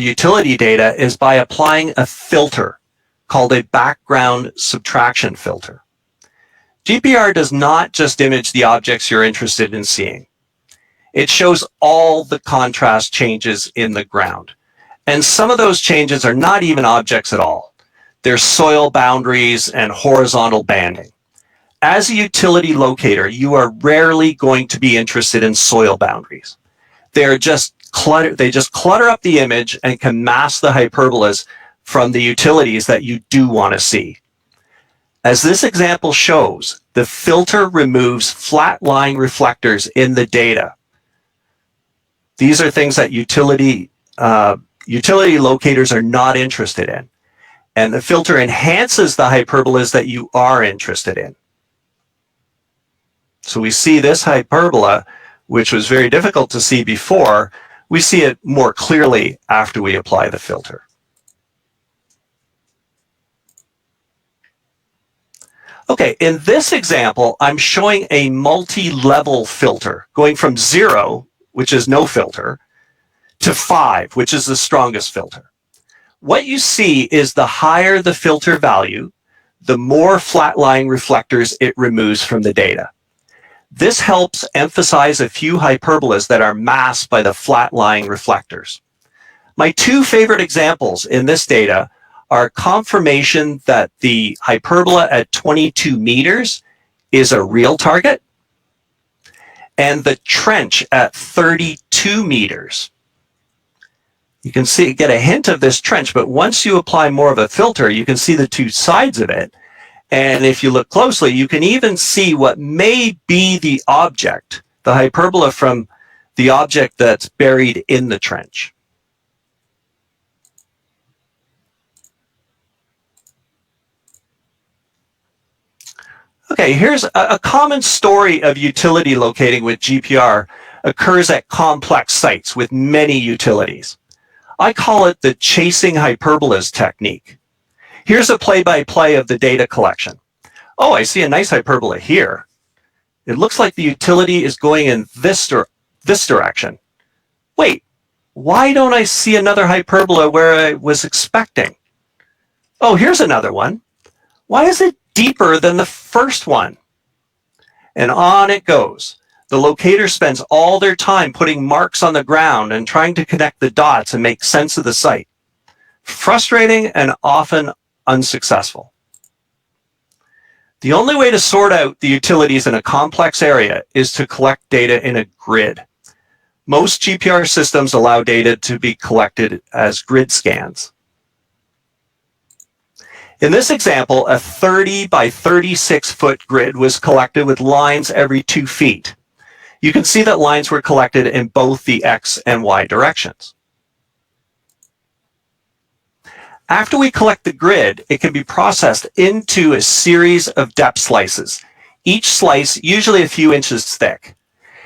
utility data is by applying a filter called a background subtraction filter. GPR does not just image the objects you're interested in seeing. It shows all the contrast changes in the ground. And some of those changes are not even objects at all. They're soil boundaries and horizontal banding. As a utility locator, you are rarely going to be interested in soil boundaries. They just clutter up the image and can mask the hyperbolas from the utilities that you do want to see. As this example shows, the filter removes flat-lying reflectors in the data. These are things that utility locators are not interested in. And the filter enhances the hyperbolas that you are interested in. So we see this hyperbola, which was very difficult to see before, we see it more clearly after we apply the filter. Okay, in this example, I'm showing a multi-level filter going from 0, which is no filter, to 5, which is the strongest filter. What you see is the higher the filter value, the more flat-lying reflectors it removes from the data. This helps emphasize a few hyperbolas that are masked by the flat-lying reflectors. My two favorite examples in this data are confirmation that the hyperbola at 22 meters is a real target, and the trench at 32 meters. You can see, get a hint of this trench, but once you apply more of a filter, you can see the two sides of it. And if you look closely, you can even see what may be the object, the hyperbola from the object that's buried in the trench. Okay, here's a common story of utility locating with GPR occurs at complex sites with many utilities. I call it the chasing hyperbolas technique. Here's a play-by-play of the data collection. Oh, I see a nice hyperbola here. It looks like the utility is going in this direction. Wait, why don't I see another hyperbola where I was expecting? Oh, here's another one. Why is it deeper than the first one? And on it goes. The locator spends all their time putting marks on the ground and trying to connect the dots and make sense of the site. Frustrating and often unsuccessful. The only way to sort out the utilities in a complex area is to collect data in a grid. Most GPR systems allow data to be collected as grid scans. In this example, a 30 by 36 foot grid was collected with lines every 2 feet. You can see that lines were collected in both the X and Y directions. After we collect the grid, it can be processed into a series of depth slices, each slice usually a few inches thick.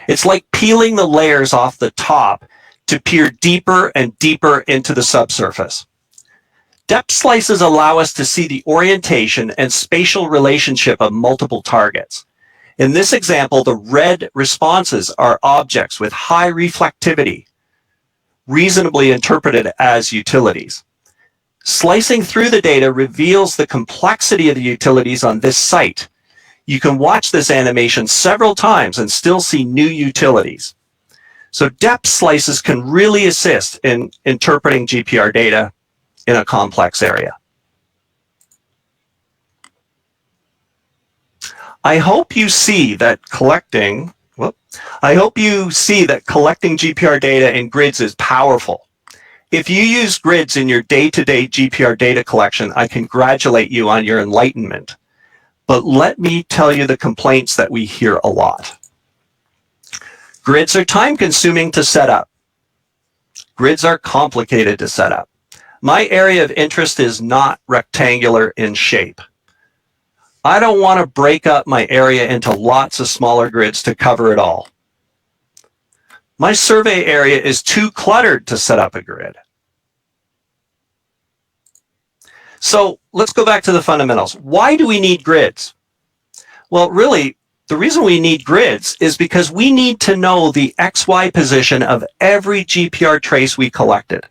It's like peeling the layers off the top to peer deeper and deeper into the subsurface. Depth slices allow us to see the orientation and spatial relationship of multiple targets. In this example, the red responses are objects with high reflectivity, reasonably interpreted as utilities. Slicing through the data reveals the complexity of the utilities on this site. You can watch this animation several times and still see new utilities. So depth slices can really assist in interpreting GPR data in a complex area. I hope you see that collecting GPR data in grids is powerful. If you use grids in your day-to-day GPR data collection, I congratulate you on your enlightenment. But let me tell you the complaints that we hear a lot. Grids are time-consuming to set up. Grids are complicated to set up. My area of interest is not rectangular in shape. I don't want to break up my area into lots of smaller grids to cover it all. My survey area is too cluttered to set up a grid. So let's go back to the fundamentals. Why do we need grids? Well, really, the reason we need grids is because we need to know the XY position of every GPR trace we collected.